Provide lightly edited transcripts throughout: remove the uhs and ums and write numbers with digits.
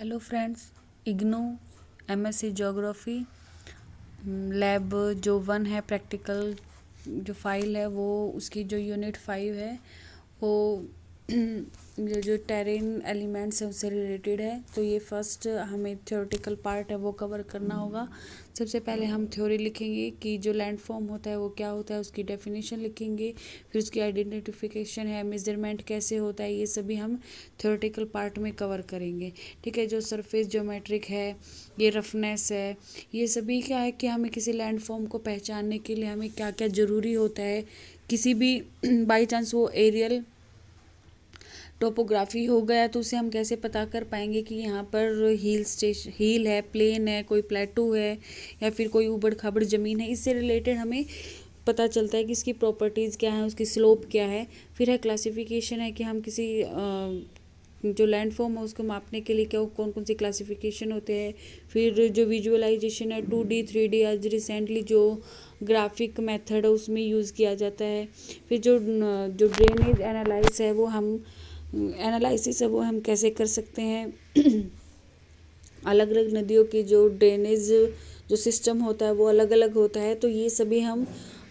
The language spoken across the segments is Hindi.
Hello friends, IGNOU MSc geography lab जो 1 है, प्रैक्टिकल जो फाइल है वो उसकी जो यूनिट 5 है वो जो टेरेन एलिमेंट्स है उससे रिलेटेड है। तो ये फर्स्ट हमें थ्योरेटिकल पार्ट है वो कवर करना होगा। सबसे पहले हम थ्योरी लिखेंगे कि जो लैंडफॉर्म होता है वो क्या होता है, उसकी डेफिनेशन लिखेंगे, फिर उसकी आइडेंटिफिकेशन है, मेजरमेंट कैसे होता है, ये सभी हम थ्योरेटिकल पार्ट में कवर करेंगे। ठीक है, जो सरफेस ज्योमेट्रिक है, ये रफनेस है, ये सभी क्या है कि हमें किसी लैंडफॉर्म को पहचानने के लिए हमें क्या क्या ज़रूरी होता है। किसी भी बाई चांस वो एरियल टोपोग्राफी हो गया तो उसे हम कैसे पता कर पाएंगे कि यहाँ पर हील है, प्लेन है, कोई प्लेटू है या फिर कोई ऊबड़ खाबड़ ज़मीन है। इससे रिलेटेड हमें पता चलता है कि इसकी प्रॉपर्टीज़ क्या है, उसकी स्लोप क्या है। फिर है क्लासिफिकेशन, है कि हम किसी जो लैंडफॉर्म है उसको मापने के लिए क्या कौन कौन सी क्लासिफिकेशन होते हैं। फिर जो विजुअलाइजेशन है 2D 3D, आज रिसेंटली जो ग्राफिक मेथड है उसमें यूज़ किया जाता है। फिर जो ड्रेनेज एनालिसिस है वो हम कैसे कर सकते हैं। अलग अलग नदियों की जो ड्रेनेज जो सिस्टम होता है वो अलग अलग होता है, तो ये सभी हम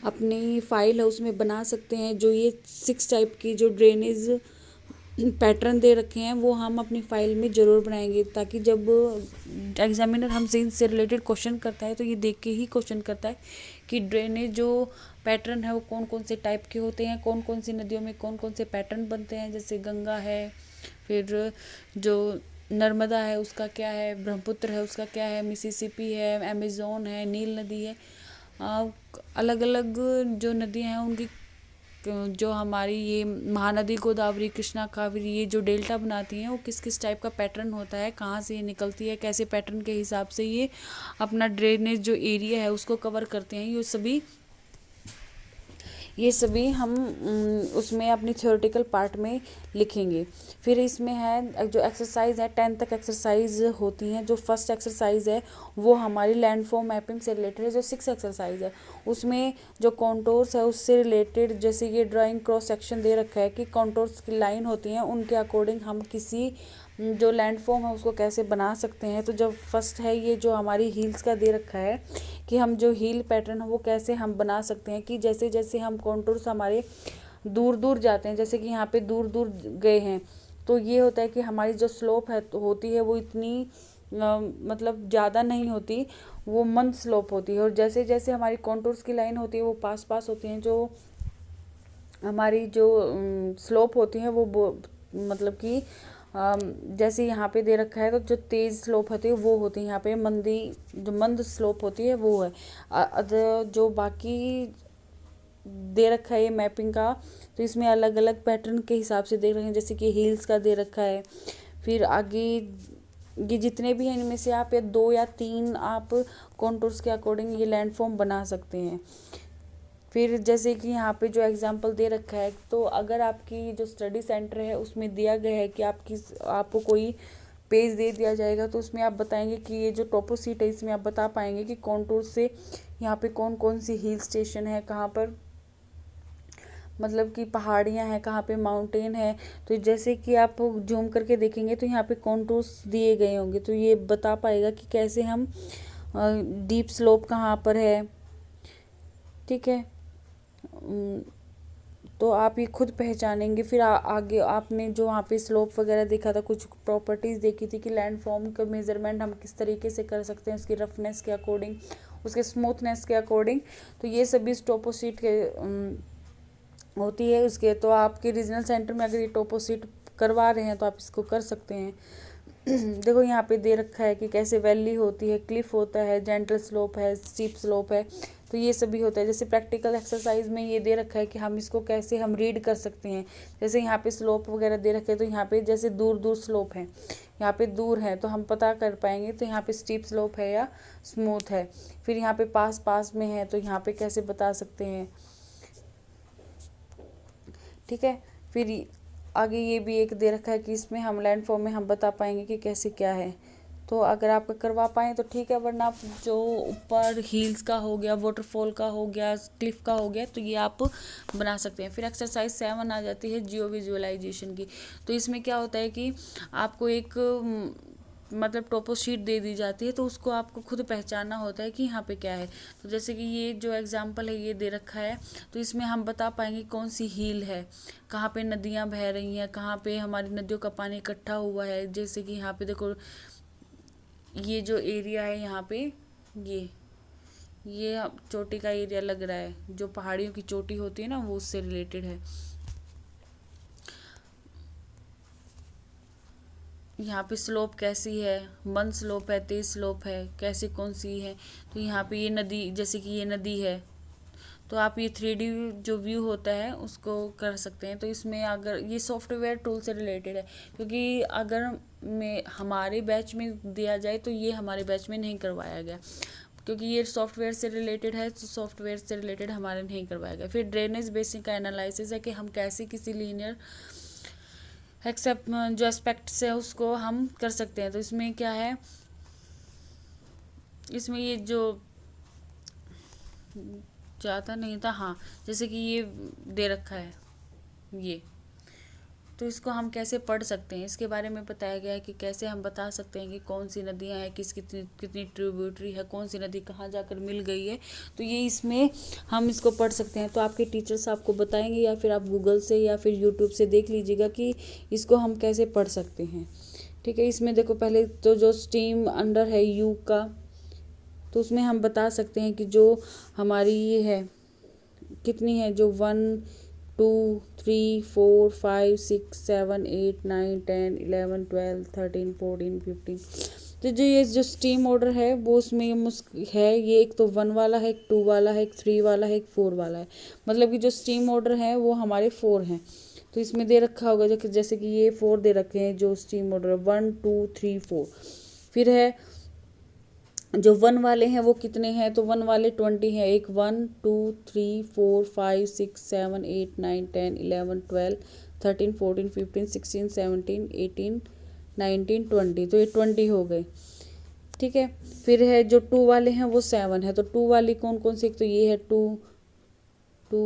अपनी फाइल है उसमें बना सकते हैं। जो ये 6 टाइप की जो ड्रेनेज पैटर्न दे रखे हैं वो हम अपनी फाइल में ज़रूर बनाएंगे, ताकि जब एग्जामिनर हमसे इनसे रिलेटेड क्वेश्चन करता है तो ये देख के ही क्वेश्चन करता है कि ड्रेनेज जो पैटर्न है वो कौन कौन से टाइप के होते हैं, कौन कौन सी नदियों में कौन कौन से पैटर्न बनते हैं। जैसे गंगा है, फिर जो नर्मदा है उसका क्या है, ब्रह्मपुत्र है उसका क्या है, मिसिसिपी है, अमेज़न है, नील नदी है। अलग अलग जो नदियाँ हैं उनकी जो हमारी ये महानदी गोदावरी कृष्णा कावेरी ये जो डेल्टा बनाती हैं वो किस किस टाइप का पैटर्न होता है, कहाँ से ये निकलती है, कैसे पैटर्न के हिसाब से ये अपना ड्रेनेज जो एरिया है उसको कवर करते हैं। ये सभी हम उसमें अपनी थ्योरेटिकल पार्ट में लिखेंगे। फिर इसमें है जो एक्सरसाइज है, 10 तक एक्सरसाइज होती हैं। जो फर्स्ट एक्सरसाइज है वो हमारी लैंडफॉर्म मैपिंग से रिलेटेड है। जो 6 एक्सरसाइज है उसमें जो कॉन्टोर्स है उससे रिलेटेड, जैसे ये ड्राइंग क्रॉस सेक्शन दे रखा है कि कॉन्टोर्स की लाइन होती हैं, उनके अकॉर्डिंग हम किसी जो लैंडफॉर्म है उसको कैसे बना सकते हैं। तो जब फर्स्ट है ये जो हमारी हील्स का दे रखा है कि हम जो हील पैटर्न है वो कैसे हम बना सकते हैं, कि जैसे जैसे हम कॉन्टूर्स हमारे दूर दूर जाते हैं, जैसे कि यहाँ पे दूर दूर गए हैं तो ये होता है कि हमारी जो स्लोप है तो होती है वो इतनी मतलब ज़्यादा नहीं होती, वो मंद स्लोप होती है। और जैसे जैसे हमारी कॉन्टूर्स की लाइन होती है वो पास पास होती हैं, जो हमारी जो स्लोप होती है वो मतलब कि जैसे यहाँ पे दे रखा है तो जो तेज़ स्लोप होती है वो होती है, यहाँ पे जो मंद स्लोप होती है वो है। जो बाकी दे रखा है ये मैपिंग का, तो इसमें अलग अलग पैटर्न के हिसाब से दे रखे हैं, जैसे कि हील्स का दे रखा है। फिर आगे ये जितने भी हैं इनमें से आप या 2 या 3 आप कॉन्टूर्स के अकॉर्डिंग ये लैंडफॉर्म बना सकते हैं। फिर जैसे कि यहाँ पे जो एग्जांपल दे रखा है, तो अगर आपकी जो स्टडी सेंटर है उसमें दिया गया है कि आपको कोई पेज दे दिया जाएगा तो उसमें आप बताएंगे कि ये जो टॉपो सीट है इसमें आप बता पाएंगे कि कॉन्टूर से यहाँ पे कौन कौन सी हिल स्टेशन है, कहाँ पर मतलब कि पहाड़ियाँ हैं, कहाँ पे माउंटेन है। तो जैसे कि आप जूम करके देखेंगे तो यहाँ पे कॉन्टूर्स दिए गए होंगे, तो ये बता पाएगा कि कैसे हम डीप स्लोप कहाँ पर है। ठीक है, तो आप ये खुद पहचानेंगे। फिर आगे आपने जो वहाँ पे स्लोप वगैरह देखा था, कुछ प्रॉपर्टीज़ देखी थी कि लैंडफॉर्म का मेज़रमेंट हम किस तरीके से कर सकते हैं, उसकी रफनेस के अकॉर्डिंग, उसके स्मूथनेस के अकॉर्डिंग। तो ये सभी टोपोशीट के होती है उसके। तो आपके रीजनल सेंटर में अगर ये टोपोशीट करवा रहे हैं तो आप इसको कर सकते हैं। देखो यहाँ पे दे रखा है कि कैसे वैली होती है, क्लिफ होता है, जेंटल स्लोप है, स्टीप स्लोप है, तो ये सभी होता है। जैसे प्रैक्टिकल एक्सरसाइज में ये दे रखा है कि हम इसको कैसे हम रीड कर सकते हैं। जैसे यहाँ पे स्लोप वगैरह दे रखे हैं तो यहाँ पे जैसे दूर दूर स्लोप है, यहाँ पे दूर है तो हम पता कर पाएंगे तो यहाँ पे स्टीप स्लोप है या स्मूथ है। फिर यहाँ पे पास पास में है तो यहाँ पे कैसे बता सकते हैं। ठीक है, फिर आगे ये भी एक दे रखा है कि इसमें हम लैंडफॉर्म में हम बता पाएंगे कि कैसे क्या है। तो अगर आप करवा पाएँ तो ठीक है, वरना आप जो ऊपर हील्स का हो गया, वाटरफॉल का हो गया, क्लिफ का हो गया, तो ये आप बना सकते हैं। फिर एक्सरसाइज 7 आ जाती है जियो विजुअलाइजेशन की। तो इसमें क्या होता है कि आपको एक मतलब टोपो शीट दे दी जाती है, तो उसको आपको खुद पहचानना होता है कि यहाँ पे क्या है। तो जैसे कि ये जो एग्जांपल है ये दे रखा है, तो इसमें हम बता पाएंगे कौन सी हिल है, कहाँ पे नदियाँ बह रही हैं, कहाँ पे हमारी नदियों का पानी इकट्ठा हुआ है। जैसे कि यहाँ पे देखो ये जो एरिया है यहाँ पे ये चोटी का एरिया लग रहा है, जो पहाड़ियों की चोटी होती है ना, वो उससे रिलेटेड है। यहाँ पे स्लोप कैसी है, मंद स्लोप है, तेज स्लोप है, कैसी कौन सी है। तो यहाँ पे ये नदी, जैसे कि ये नदी है, तो आप ये 3D जो व्यू होता है उसको कर सकते हैं। तो इसमें अगर ये सॉफ्टवेयर टूल से रिलेटेड है, क्योंकि अगर मैं हमारे बैच में दिया जाए तो ये हमारे बैच में नहीं करवाया गया, क्योंकि ये सॉफ्टवेयर से रिलेटेड है, तो सॉफ्टवेयर से रिलेटेड हमारे नहीं करवाया गया। फिर ड्रेनेज बेसिन का एनालिसिस है कि हम कैसे किसी लीनियर एक्सेप्ट जो एस्पेक्ट्स है उसको हम कर सकते हैं। तो इसमें क्या है, इसमें ये जो जाता नहीं था, हाँ, जैसे कि ये दे रखा है ये, तो इसको हम कैसे पढ़ सकते हैं, इसके बारे में बताया गया है कि कैसे हम बता सकते हैं कि कौन सी नदियाँ हैं, कितनी कितनी ट्रिब्यूटरी है, कौन सी नदी कहाँ जाकर मिल गई है। तो ये इसमें हम इसको पढ़ सकते हैं। तो आपके टीचर्स आपको बताएंगे, या फिर आप गूगल से या फिर यूट्यूब से देख लीजिएगा कि इसको हम कैसे पढ़ सकते हैं। ठीक है, इसमें देखो पहले तो जो स्ट्रीम अंडर है यू का, तो उसमें हम बता सकते हैं कि जो हमारी ये है कितनी है, जो 1 2 3 4 5 6 7 8 9 10 11 12 13 14 15। तो जो ये जो स्ट्रीम ऑर्डर है वो उसमें है, ये एक तो 1 वाला है, एक 2 वाला है, एक 3 वाला है, एक 4 वाला है। मतलब कि जो स्ट्रीम ऑर्डर है वो हमारे 4 हैं। तो इसमें दे रखा होगा जैसे कि ये 4 दे रखे हैं जो स्ट्रीम ऑर्डर 1 2 3 4। फिर है जो 1 वाले हैं वो कितने हैं, तो 1 वाले 20 हैं। एक 1 2 3 4 5 6 7 8 9 10 11 12 13 14 15 16 17 18 19 20। तो ये 20 हो गए। ठीक है, फिर है जो 2 वाले हैं वो 7 है। तो 2 वाली कौन कौन सी, तो ये है 2 2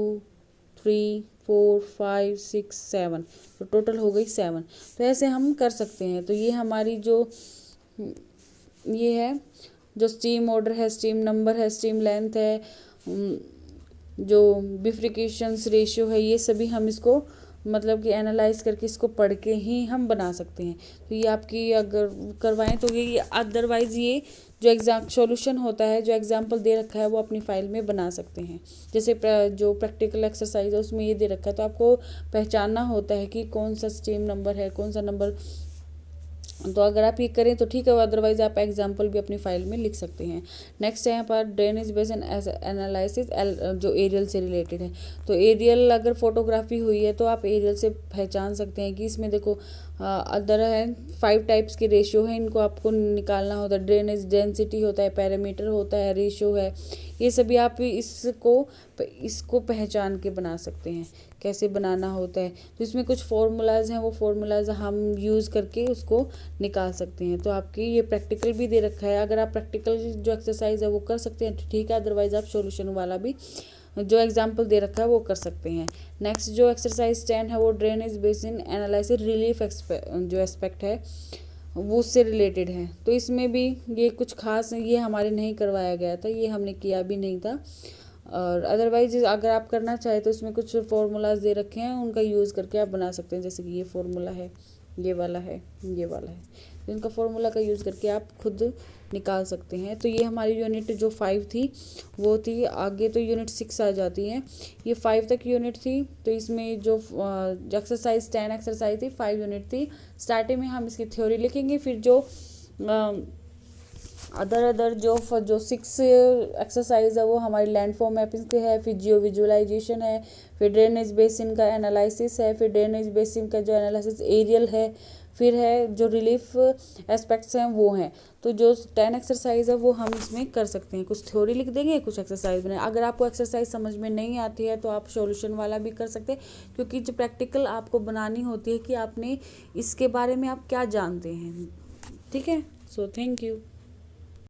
3 4 5 6 7। तो टोटल हो गई 7। तो ऐसे हम कर सकते हैं। तो ये हमारी जो ये है जो स्ट्रीम ऑर्डर है, स्ट्रीम नंबर है, स्ट्रीम लेंथ है, जो बिफ्रिकेशंस रेशियो है, ये सभी हम इसको मतलब कि एनालाइज करके इसको पढ़ के ही हम बना सकते हैं। तो ये आपकी अगर करवाएं तो ये अदरवाइज़ ये जो एग्जाम सॉल्यूशन होता है, जो एग्जाम्पल दे रखा है वो अपनी फाइल में बना सकते हैं। जैसे जो प्रैक्टिकल एक्सरसाइज है उसमें ये दे रखा है, तो आपको पहचानना होता है कि कौन सा स्ट्रीम नंबर है, कौन सा नंबर। तो अगर आप ये करें तो ठीक है, अदरवाइज आप एग्जाम्पल भी अपनी फाइल में लिख सकते हैं। नेक्स्ट है यहाँ पर ड्रेनेज बेसिन एनालिसिस, जो एरियल से रिलेटेड है। तो एरियल अगर फोटोग्राफी हुई है तो आप एरियल से पहचान सकते हैं कि इसमें देखो अदर है 5 टाइप्स के रेशियो है, इनको आपको निकालना होता है। ड्रेनेज डेंसिटी होता है, पैरामीटर होता है, रेशियो है, ये सभी आप इसको पहचान के बना सकते हैं, कैसे बनाना होता है। तो इसमें कुछ फार्मूलाज हैं, वो फार्मूलाज हम यूज़ करके उसको निकाल सकते हैं। तो आपकी ये प्रैक्टिकल भी दे रखा है, अगर आप प्रैक्टिकल जो एक्सरसाइज है वो कर सकते हैं तो ठीक है, अदरवाइज आप सॉल्यूशन वाला भी जो एग्जाम्पल दे रखा है वो कर सकते हैं। नेक्स्ट जो एक्सरसाइज 10 है वो ड्रेनेज बेसिन एनालिसिस रिलीफ जो एस्पेक्ट है वो उससे रिलेटेड है। तो इसमें भी ये कुछ खास ये हमारे नहीं करवाया गया था, ये हमने किया भी नहीं था। और अदरवाइज अगर आप करना चाहें तो इसमें कुछ फार्मूलाज दे रखे हैं, उनका यूज़ करके आप बना सकते हैं। जैसे कि ये फार्मूला है, ये वाला है, ये वाला है, तो इनका फार्मूला का यूज़ करके आप खुद निकाल सकते हैं। तो ये हमारी यूनिट जो 5 थी वो थी, आगे तो यूनिट 6 आ जाती है, ये 5 तक यूनिट थी। तो इसमें जो एक्सरसाइज 10 एक्सरसाइज थी, 5 यूनिट थी। स्टार्टिंग में हम इसकी थ्योरी लिखेंगे, फिर जो अदर जो 6 एक्सरसाइज है वो हमारी लैंडफॉर्म मैपिंग के है, फिर जियो विजुअलाइजेशन है, फिर ड्रेनेज बेसिन का एनालिसिस है, फिर ड्रेनेज बेसिन का जो एनालिसिस एरियल है, फिर है जो रिलीफ एस्पेक्ट्स हैं वो हैं। तो जो 10 एक्सरसाइज है वो हम इसमें कर सकते हैं, कुछ थ्योरी लिख देंगे, कुछ एक्सरसाइज बनाए। अगर आपको एक्सरसाइज समझ में नहीं आती है तो आप सॉल्यूशन वाला भी कर सकते हैं, क्योंकि जो प्रैक्टिकल आपको बनानी होती है कि आपने इसके बारे में आप क्या जानते हैं। ठीक है, सो थैंक यू।